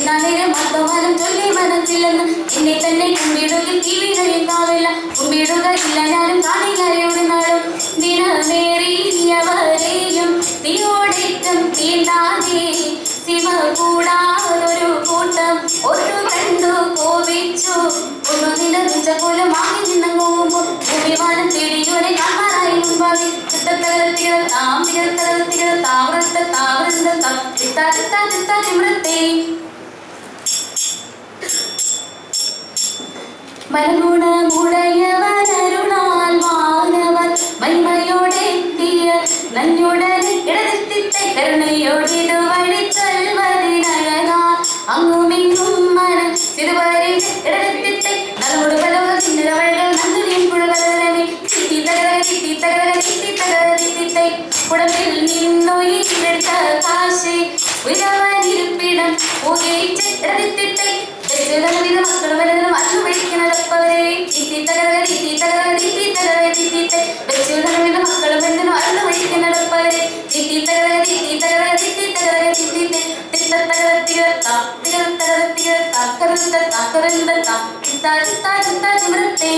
Inna nere mattovalam cholli manachillennu inne തന്നെ കുമ്പിടുകിൽ തീവിഴയുണ്ടാവില്ല കുമ്പിടുകയില്ല ഞാനും കാണികയുടെ നാളും ദിനമേറിയവരെയും നീയോടേറ്റം തീണ്ടാതെ ശിവ കൂടാതൊരു കൂട്ടം ഒരു കണ്ടു കോപിച്ചു ഒരു നിലവിച്ച പോലെ മാറി നിന്നങ്ങോകുമ്പോൾ ഭൂമിവാനം തേടിയോരെ കാണാറായി മുൻപാകെ ചിത്തത്തകരത്തികൾ താമിരത്തകരത്തികൾ താവൃത്ത താവൃന്ത ചിത്താചിത്താചിത്താചിമൃത്തേ മലമുടമുടയവനരുളാൽ വാനവൻ മഹിമയോടെത്തിയ നഞ്ഞുടനെ ഇടതെത്തിത്തെ കരുണയോടിതു വഴി ചൊൽവതിനഴകാൽ അങ്ങുമിങ്ങും മനം സിതുവരെ ഇടതെത്തിത്തെ നല്ലമുടു പലവതിൻ്റെ വഴികൾ നന്ദിയും പുഴകളെ ചിത്തിത്തകരത്തിത്തകരത്തിത്തകരത്തിത്തെ കുടത്തിൽ നിന്നൊയിലെടുത്ത കാശി ഉയവനിരുപ്പിടം ഉപയോഗിച്ച് ഇടതെത്തിത്തെ വിധ മക്കൾ വലുതും അന്നു വിളിക്കുന്നവരെ വിധ മക്കളും വലുതും അന്നു വിളിക്കുന്നവരെ ചിമൃത്തേ